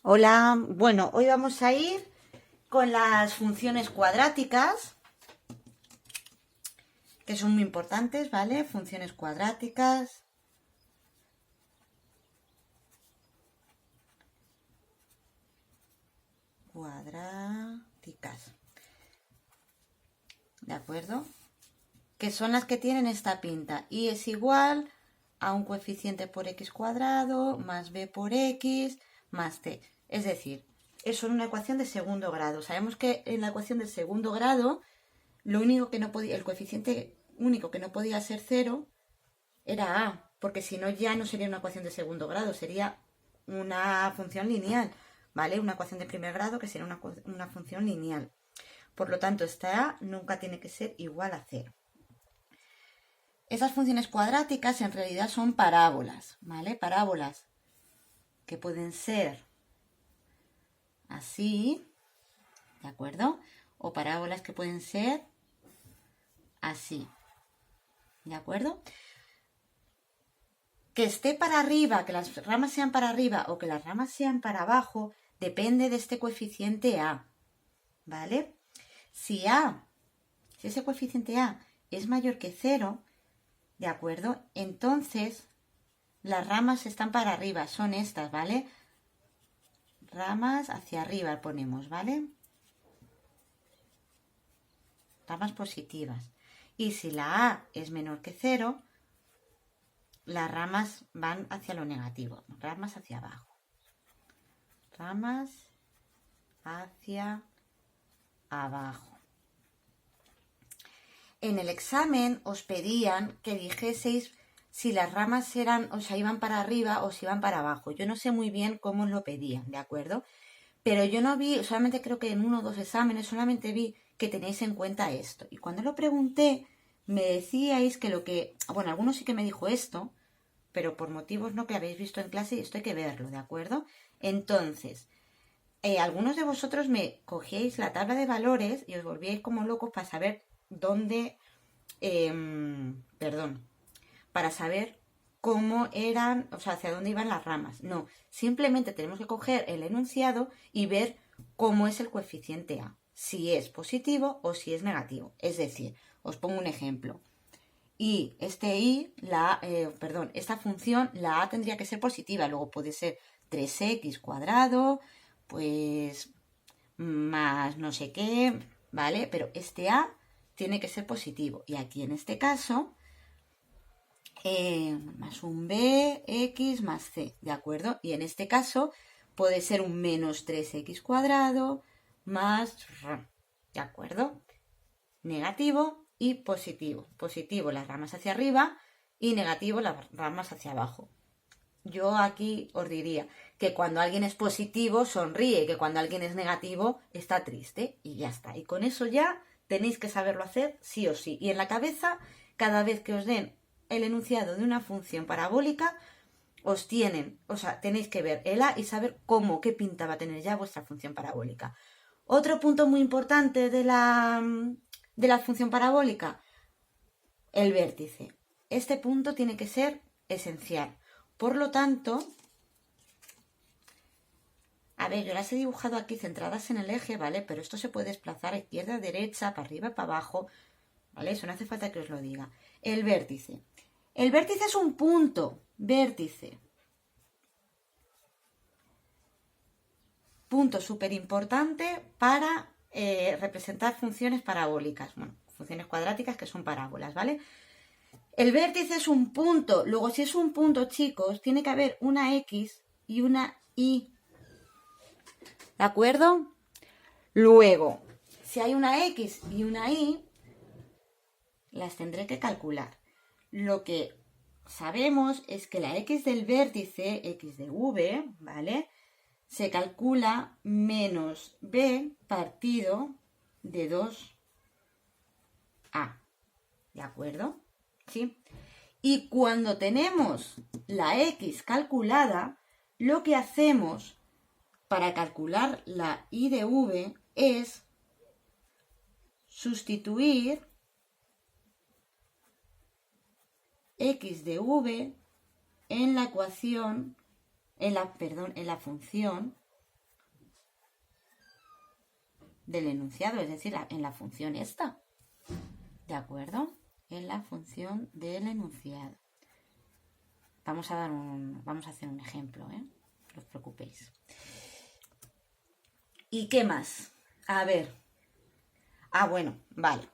Hola, bueno, hoy vamos a ir con las funciones cuadráticas, que son muy importantes, ¿vale? Funciones cuadráticas. Cuadráticas. ¿De acuerdo? Que son las que tienen esta pinta. Y es igual a un coeficiente por x cuadrado más b por x más c. Es decir, eso es una ecuación de segundo grado. Sabemos que en la ecuación de segundo grado, lo único que no podía, el coeficiente único que no podía ser cero era a, porque si no ya no sería una ecuación de segundo grado, sería una función lineal, ¿vale? Una ecuación de primer grado que sería una función lineal. Por lo tanto, esta a nunca tiene que ser igual a cero. Esas funciones cuadráticas en realidad son parábolas, ¿vale? Parábolas que pueden ser así, ¿de acuerdo? O parábolas que pueden ser así, ¿de acuerdo? Que esté para arriba, que las ramas sean para arriba o que las ramas sean para abajo, depende de este coeficiente a, ¿vale? Si ese coeficiente a es mayor que 0, ¿de acuerdo? Entonces las ramas están para arriba, son estas, ¿vale? Ramas hacia arriba ponemos, ¿vale? Ramas positivas. Y si la a es menor que 0, las ramas van hacia lo negativo, ramas hacia abajo. Ramas hacia abajo. En el examen os pedían que dijeseis si las ramas eran, o sea, iban para arriba o si iban para abajo. Yo no sé muy bien cómo os lo pedían, ¿de acuerdo? Pero yo no vi, solamente creo que en uno o dos exámenes, solamente vi que tenéis en cuenta esto. Y cuando lo pregunté, me decíais que bueno, algunos sí que me dijo esto, pero por motivos no que habéis visto en clase y esto hay que verlo, ¿de acuerdo? Entonces, algunos de vosotros me cogíais la tabla de valores y os volvíais como locos para saber dónde, perdón, para saber cómo eran, o sea, hacia dónde iban las ramas. No, simplemente tenemos que coger el enunciado y ver cómo es el coeficiente a, si es positivo o si es negativo. Es decir, os pongo un ejemplo. Y esta función, la a tendría que ser positiva, luego puede ser 3x cuadrado, pues más no sé qué, ¿vale? Pero este a tiene que ser positivo. Y aquí en este caso, más un b, x más c, ¿de acuerdo? Y en este caso puede ser un menos 3x cuadrado más r, ¿de acuerdo? Negativo y positivo. Positivo las ramas hacia arriba y negativo las ramas hacia abajo. Yo aquí os diría que cuando alguien es positivo sonríe, que cuando alguien es negativo está triste y ya está. Y con eso ya tenéis que saberlo hacer sí o sí. Y en la cabeza, cada vez que os den el enunciado de una función parabólica, tenéis que ver el a y saber qué pinta va a tener ya vuestra función parabólica. Otro punto muy importante de la función parabólica, el vértice. Este punto tiene que ser esencial. Por lo tanto, a ver, yo las he dibujado aquí centradas en el eje, ¿vale? Pero esto se puede desplazar a izquierda, a derecha, para arriba, para abajo, ¿vale? Eso no hace falta que os lo diga. El vértice. El vértice es un punto, vértice. Punto súper importante para representar funciones parabólicas. Bueno, funciones cuadráticas que son parábolas, ¿vale? El vértice es un punto. Luego, si es un punto, chicos, tiene que haber una X y una Y. ¿De acuerdo? Luego, si hay una X y una Y, las tendré que calcular. Lo que sabemos es que la X del vértice, X de V, ¿vale? Se calcula menos B partido de 2A. ¿De acuerdo? ¿Sí? Y cuando tenemos la X calculada, lo que hacemos para calcular la Y de V es sustituir X de V en la ecuación, en la función del enunciado, es decir, en la función esta. ¿De acuerdo? En la función del enunciado. Vamos a hacer un ejemplo, ¿eh? No os preocupéis. ¿Y qué más? A ver. Bueno, vale.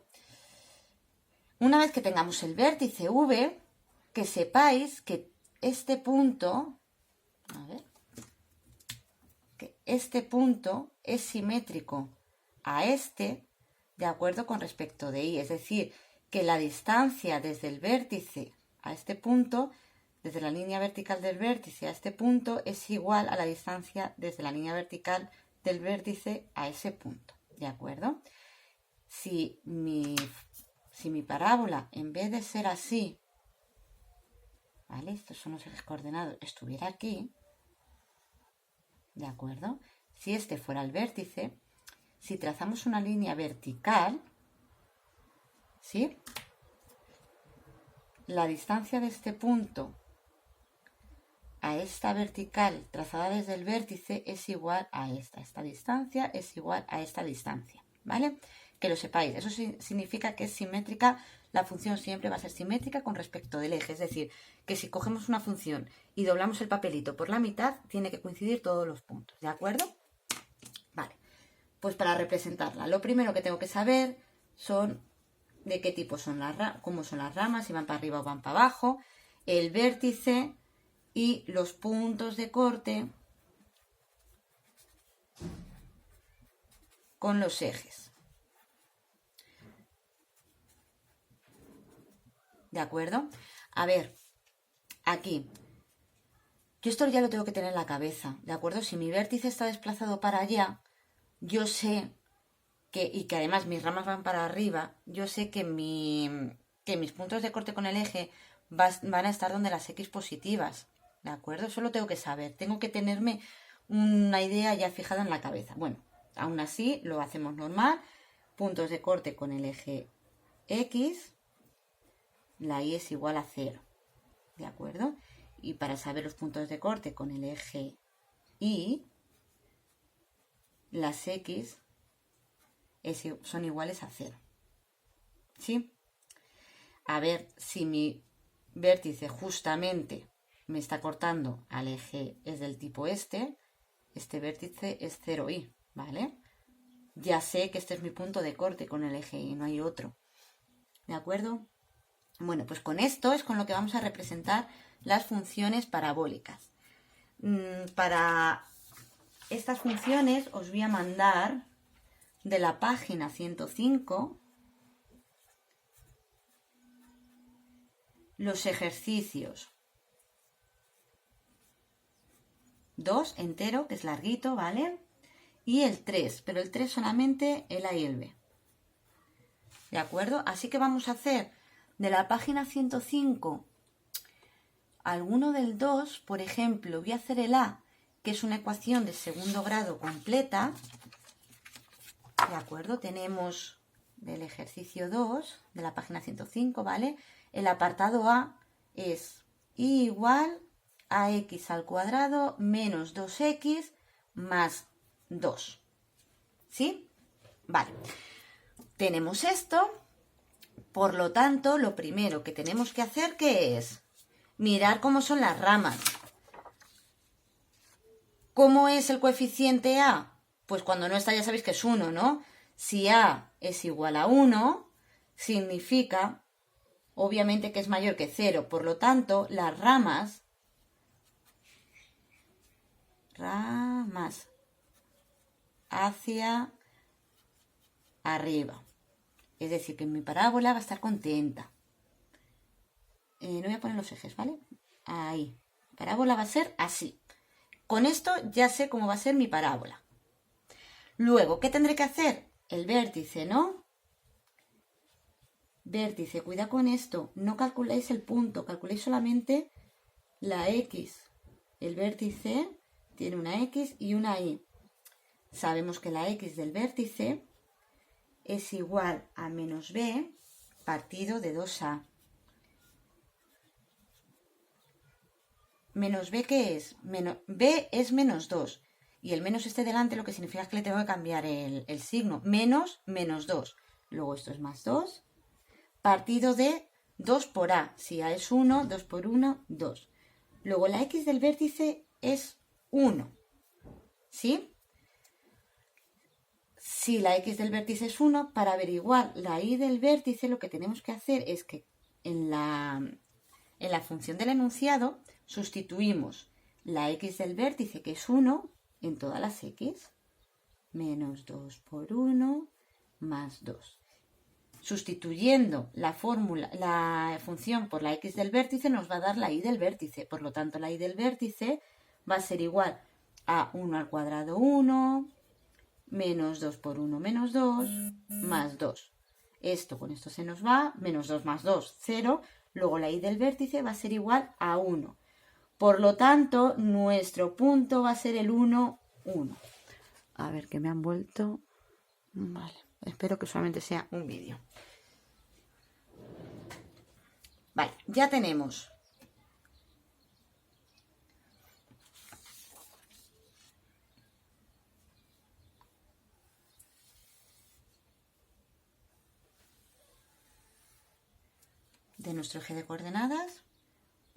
Una vez que tengamos el vértice V, que sepáis que este punto, que este punto es simétrico a este, de acuerdo con respecto de Y. Es decir, que la distancia desde el vértice a este punto, desde la línea vertical del vértice a este punto, es igual a la distancia desde la línea vertical del vértice a ese punto. ¿De acuerdo? Si mi parábola, en vez de ser así, ¿vale? Estos son los ejes coordenados, estuviera aquí, ¿de acuerdo? Si este fuera el vértice, si trazamos una línea vertical, ¿sí? La distancia de este punto a esta vertical trazada desde el vértice es igual a esta. Esta distancia es igual a esta distancia, ¿vale? Que lo sepáis. Eso significa que es simétrica. La función siempre va a ser simétrica con respecto del eje. Es decir, que si cogemos una función y doblamos el papelito por la mitad, tiene que coincidir todos los puntos, ¿de acuerdo? Vale. Pues para representarla, lo primero que tengo que saber son de qué tipo son cómo son las ramas, si van para arriba o van para abajo, el vértice y los puntos de corte con los ejes. ¿De acuerdo? A ver, aquí. Yo esto ya lo tengo que tener en la cabeza, ¿de acuerdo? Si mi vértice está desplazado para allá, yo sé y que además mis ramas van para arriba, yo sé que mis puntos de corte con el eje van a estar donde las X positivas, ¿de acuerdo? Eso lo tengo que saber, tengo que tenerme una idea ya fijada en la cabeza. Bueno, aún así lo hacemos normal, puntos de corte con el eje X, la Y es igual a 0, ¿de acuerdo? Y para saber los puntos de corte con el eje Y, las X son iguales a 0. ¿Sí? A ver, si mi vértice justamente me está cortando al eje es del tipo este vértice es 0i, ¿vale? Ya sé que este es mi punto de corte con el eje y no hay otro. ¿De acuerdo? Bueno, pues con esto es con lo que vamos a representar las funciones parabólicas. Para estas funciones os voy a mandar de la página 105 los ejercicios 2 entero, que es larguito, ¿vale? Y el 3, pero el 3 solamente el A y el B. ¿De acuerdo? Así que vamos a hacer de la página 105 alguno del 2, por ejemplo, voy a hacer el A, que es una ecuación de segundo grado completa. ¿De acuerdo? Tenemos del ejercicio 2, de la página 105, ¿vale? El apartado A es I igual a x al cuadrado menos 2x más 2. ¿Sí? Vale. Tenemos esto, por lo tanto, lo primero que tenemos que hacer, ¿qué es? Mirar cómo son las ramas. ¿Cómo es el coeficiente A? Pues cuando no está ya sabéis que es 1, ¿no? Si A es igual a 1, significa, obviamente, que es mayor que 0. Por lo tanto, las ramas hacia arriba. Es decir, que mi parábola va a estar contenta. No voy a poner los ejes, ¿vale? Ahí. La parábola va a ser así. Con esto ya sé cómo va a ser mi parábola. Luego, ¿qué tendré que hacer? El vértice, ¿no? Vértice, cuidado con esto. No calculéis el punto, calculéis solamente la X. El vértice tiene una X y una Y. Sabemos que la X del vértice es igual a menos B partido de 2A. Menos B, ¿qué es? B es menos 2. Y el menos este delante lo que significa es que le tengo que cambiar el signo. Menos, menos 2. Luego esto es más 2. Partido de 2 por A. Si A es 1, 2 por 1, 2. Luego la X del vértice es 1. ¿Sí? Si la X del vértice es 1, para averiguar la Y del vértice lo que tenemos que hacer es que en la función del enunciado sustituimos la X del vértice, que es 1, en todas las X. Menos 2 por 1 más 2. Sustituyendo la función por la X del vértice nos va a dar la Y del vértice. Por lo tanto, la Y del vértice va a ser igual a 1 al cuadrado 1, menos 2 por 1 menos 2, más 2. Esto con esto se nos va, menos 2 más 2, 0. Luego la Y del vértice va a ser igual a 1. Por lo tanto, nuestro punto va a ser el 1, 1. A ver, que me han vuelto. Vale, espero que solamente sea un vídeo. Vale, ya tenemos. De nuestro eje de coordenadas,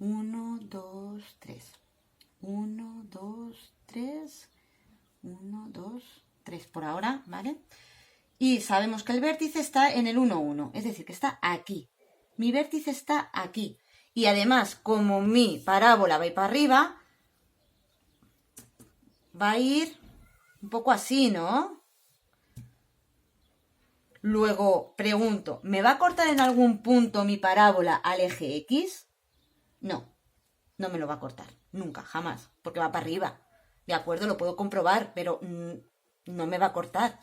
1, 2, 3. 1, 2, 3. 1, 2, 3 por ahora, ¿vale? Y sabemos que el vértice está en el 1, 1, es decir, que está aquí. Mi vértice está aquí. Y además, como mi parábola va a ir para arriba, va a ir un poco así, ¿no? Luego pregunto, ¿me va a cortar en algún punto mi parábola al eje X? No, no me lo va a cortar, nunca, jamás, porque va para arriba. De acuerdo, lo puedo comprobar, pero no me va a cortar.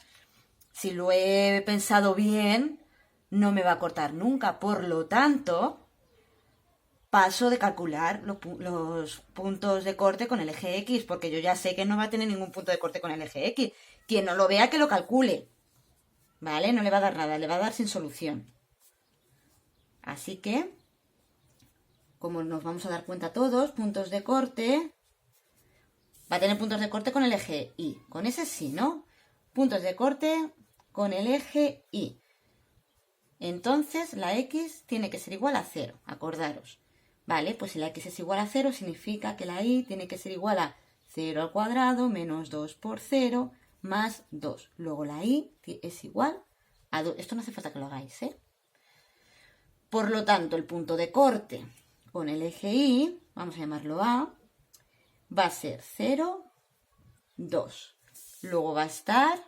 Si lo he pensado bien, no me va a cortar nunca. Por lo tanto, paso de calcular los puntos de corte con el eje X, porque yo ya sé que no va a tener ningún punto de corte con el eje X. Quien no lo vea, que lo calcule. ¿Vale? No le va a dar nada, le va a dar sin solución. Así que, como nos vamos a dar cuenta todos, puntos de corte, va a tener puntos de corte con el eje Y. Con ese sí, ¿no? Puntos de corte con el eje Y. Entonces, la X tiene que ser igual a 0, acordaros. Vale, pues si la X es igual a 0, significa que la Y tiene que ser igual a 0 al cuadrado menos 2 por 0 más 2. Luego la Y es igual a 2. Esto no hace falta que lo hagáis, ¿eh? Por lo tanto, el punto de corte con el eje Y, vamos a llamarlo A, va a ser 0, 2. Luego va a estar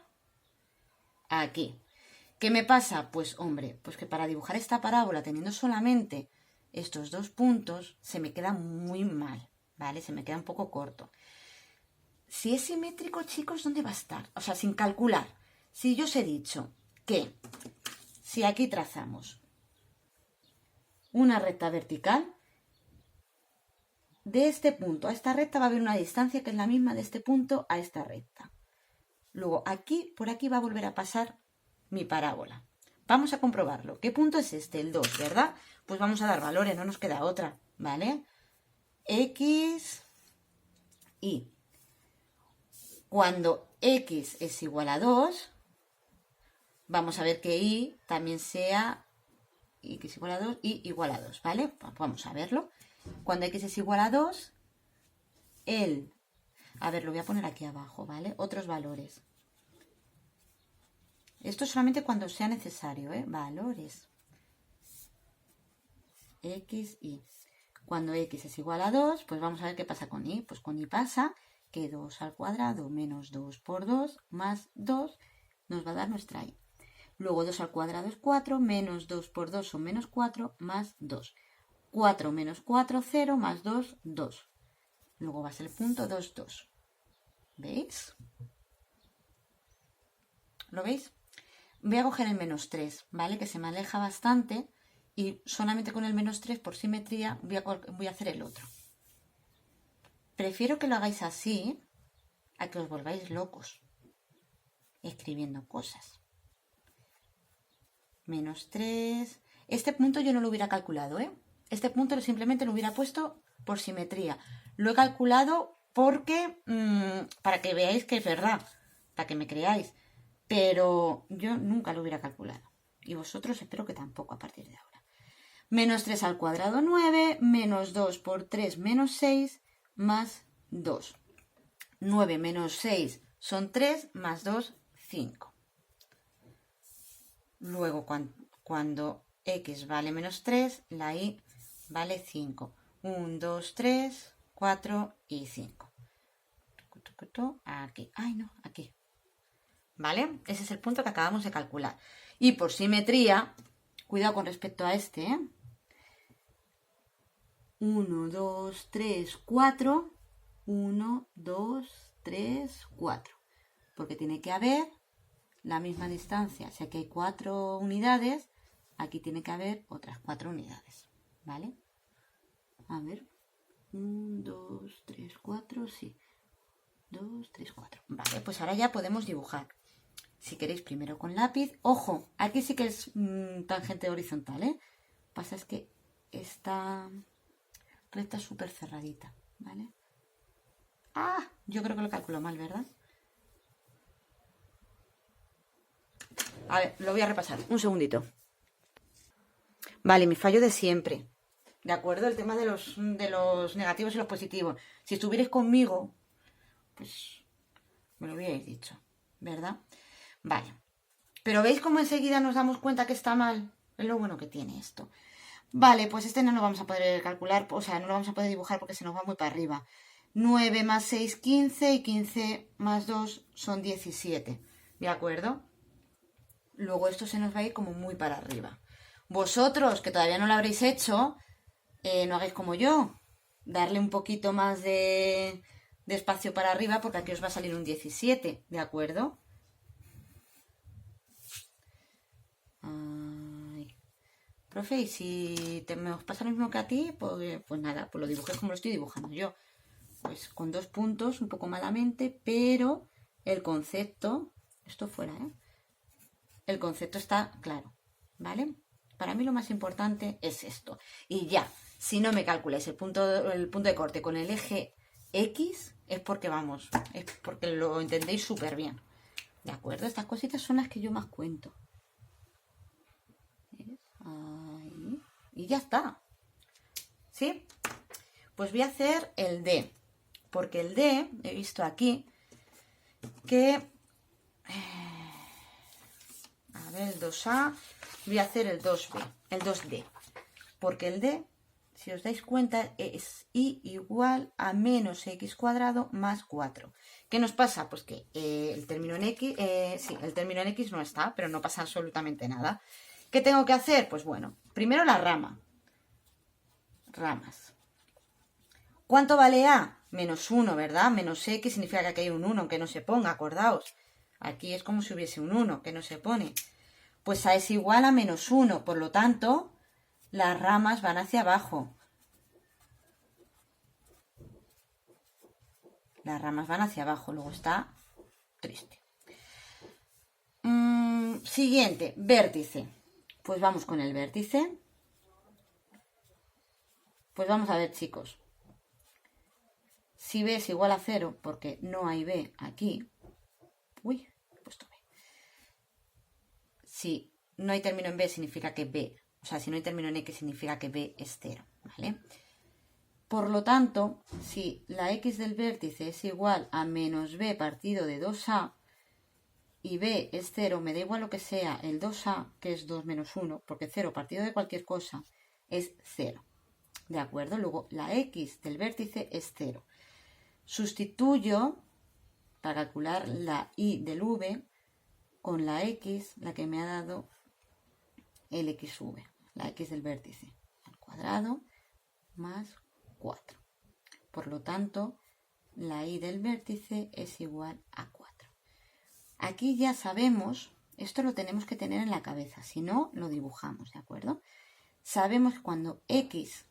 aquí. ¿Qué me pasa? Pues, hombre, pues que para dibujar esta parábola teniendo solamente estos dos puntos, se me queda muy mal, ¿vale? Se me queda un poco corto. Si es simétrico, chicos, ¿dónde va a estar? O sea, sin calcular. Si yo os he dicho que si aquí trazamos una recta vertical, de este punto a esta recta va a haber una distancia que es la misma de este punto a esta recta. Luego, aquí, por aquí va a volver a pasar mi parábola. Vamos a comprobarlo. ¿Qué punto es este? El 2, ¿verdad? Pues vamos a dar valores, no nos queda otra, ¿vale? X, Y. Cuando X es igual a 2, vamos a ver que Y también sea X igual a 2 y igual a 2, ¿vale? Pues vamos a verlo. Cuando X es igual a 2, a ver, lo voy a poner aquí abajo, ¿vale? Otros valores. Esto solamente cuando sea necesario, ¿eh? Valores. X, Y. Cuando X es igual a 2, pues vamos a ver qué pasa con Y. Pues con Y pasa que 2 al cuadrado menos 2 por 2 más 2 nos va a dar nuestra Y. Luego 2 al cuadrado es 4, menos 2 por 2 son menos 4, más 2. 4 menos 4, 0, más 2, 2. Luego va a ser el punto 2, 2. ¿Veis? ¿Lo veis? Voy a coger el menos 3, ¿vale? Que se me aleja bastante y solamente con el menos 3 por simetría voy a hacer el otro. Prefiero que lo hagáis así a que os volváis locos escribiendo cosas. Menos 3. Este punto yo no lo hubiera calculado, ¿eh? Este punto simplemente lo hubiera puesto por simetría. Lo he calculado porque para que veáis que es verdad, para que me creáis, pero yo nunca lo hubiera calculado. Y vosotros espero que tampoco a partir de ahora. Menos 3 al cuadrado, 9, menos 2 por 3, menos 6, más 2. 9 menos 6 son 3, más 2, 5. Luego, cuando x vale menos 3, la y vale 5. 1, 2, 3, 4 y 5. Aquí. Ay, no, aquí. ¿Vale? Ese es el punto que acabamos de calcular. Y por simetría, cuidado con respecto a este, ¿eh? 1, 2, 3, 4. 1, 2, 3, 4. Porque tiene que haber la misma distancia. Si aquí hay 4 unidades, aquí tiene que haber otras 4 unidades. ¿Vale? A ver. 1, 2, 3, 4, sí. 2, 3, 4. Vale, pues ahora ya podemos dibujar. Si queréis primero con lápiz. Ojo, aquí sí que es tangente horizontal, ¿eh? Pasa es que esta recta es súper cerradita, ¿vale? Ah, yo creo que lo calculo mal, ¿verdad? A ver, lo voy a repasar. Un segundito. Vale, mi fallo de siempre. ¿De acuerdo? El tema de los negativos y los positivos. Si estuvierais conmigo, pues me lo hubierais dicho, ¿verdad? Vale. Pero ¿veis cómo enseguida nos damos cuenta que está mal? Es lo bueno que tiene esto. Vale, pues este no lo vamos a poder calcular, o sea, no lo vamos a poder dibujar porque se nos va muy para arriba. 9 más 6, 15 y 15 más 2 son 17. ¿De acuerdo? Luego esto se nos va a ir como muy para arriba. Vosotros, que todavía no lo habréis hecho, no hagáis como yo. Darle un poquito más de espacio para arriba porque aquí os va a salir un 17. ¿De acuerdo? Ay. Profe, y si me os pasa lo mismo que a ti, pues nada, pues lo dibujé como lo estoy dibujando yo. Pues con 2 puntos, un poco malamente, pero el concepto, esto fuera, ¿eh? El concepto está claro, ¿vale? Para mí lo más importante es esto. Y ya, si no me calculáis el punto de corte con el eje X, es porque vamos, es porque lo entendéis súper bien. ¿De acuerdo? Estas cositas son las que yo más cuento. Ahí. Y ya está. ¿Sí? Pues voy a hacer el D. Porque el D, he visto aquí, que... a ver, el 2A. Voy a hacer el 2B, el 2D. Porque el D, si os dais cuenta, es y igual a menos x cuadrado más 4. ¿Qué nos pasa? Pues que el término en x, sí, el término en x no está, pero no pasa absolutamente nada. ¿Qué tengo que hacer? Pues bueno, primero la rama. Ramas. ¿Cuánto vale A? Menos 1, ¿verdad? Menos x significa que aquí hay un 1, aunque no se ponga, acordaos. Aquí es como si hubiese un 1, que no se pone. Pues A es igual a menos 1, por lo tanto, las ramas van hacia abajo. Las ramas van hacia abajo, luego está triste. Siguiente, vértice. Pues vamos con el vértice. Pues vamos a ver, chicos. Si B es igual a 0, porque no hay B aquí. Uy, he puesto B. Si no hay término en B, significa que B, o sea, si no hay término en X, significa que B es 0, ¿vale? Por lo tanto, si la X del vértice es igual a menos B partido de 2A y B es 0, me da igual lo que sea el 2A, que es 2 menos 1, porque 0 partido de cualquier cosa es 0. ¿De acuerdo? Luego, la X del vértice es 0. Sustituyo, para calcular la Y del V, con la X, la que me ha dado el XV, la X del vértice, al cuadrado más 4. Por lo tanto, la Y del vértice es igual a 4. Aquí ya sabemos, esto lo tenemos que tener en la cabeza, si no, lo dibujamos, ¿de acuerdo? Sabemos que cuando X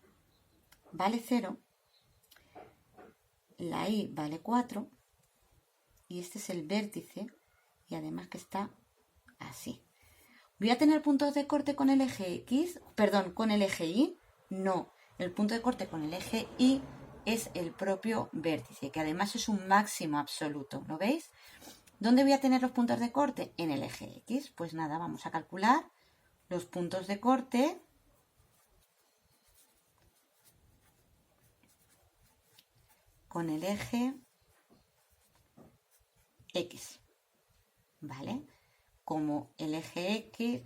vale 0, la Y vale 4, y este es el vértice, y además que está así. ¿Voy a tener puntos de corte con el eje X? Perdón, ¿con el eje Y? No. El punto de corte con el eje Y es el propio vértice, que además es un máximo absoluto, ¿lo veis? ¿Dónde voy a tener los puntos de corte? En el eje X. Pues nada, vamos a calcular los puntos de corte con el eje X, ¿vale? Como el eje X,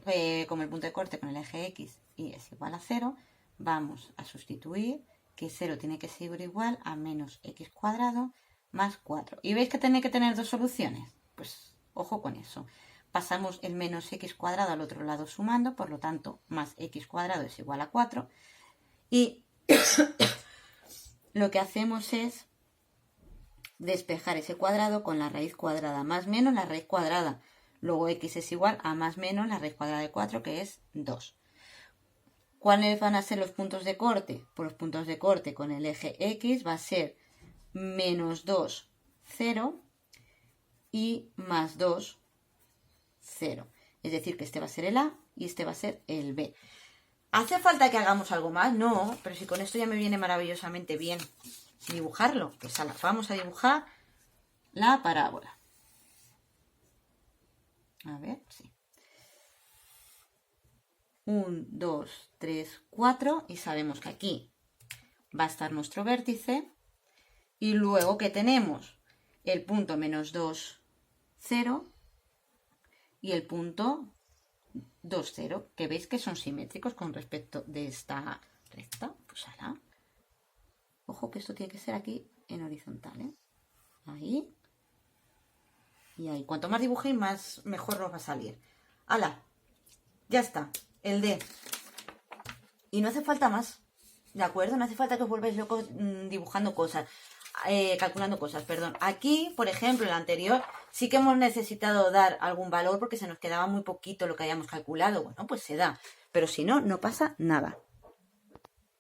como el punto de corte con el eje X y es igual a 0, vamos a sustituir que 0 tiene que ser igual a menos x cuadrado más 4. ¿Y veis que tiene que tener dos soluciones? Pues ojo con eso. Pasamos el menos x cuadrado al otro lado sumando, por lo tanto, más x cuadrado es igual a 4. Y lo que hacemos es despejar ese cuadrado con la raíz cuadrada más menos la raíz cuadrada. Luego x es igual a más menos la raíz cuadrada de 4, que es 2. ¿Cuáles van a ser los puntos de corte? Pues los puntos de corte con el eje X va a ser menos 2, 0 y más 2, 0. Es decir, que este va a ser el A y este va a ser el B. ¿Hace falta que hagamos algo más? No, pero si con esto ya me viene maravillosamente bien dibujarlo. Pues vamos a dibujar la parábola. A ver, sí. 1, 2, 3, 4 y sabemos que aquí va a estar nuestro vértice y luego que tenemos el punto menos 2, 0 y el punto 2, 0, que veis que son simétricos con respecto de esta recta. Pues ahora, ojo que esto tiene que ser aquí en horizontal, ¿eh? Ahí y ahí. Cuanto más dibujéis, más mejor nos va a salir. ¡Hala! Ya está. El D. Y no hace falta más, ¿de acuerdo? No hace falta que os volváis locos dibujando cosas, calculando cosas, perdón. Aquí, por ejemplo, en el anterior, sí que hemos necesitado dar algún valor porque se nos quedaba muy poquito lo que habíamos calculado. Bueno, pues se da, pero si no, no pasa nada.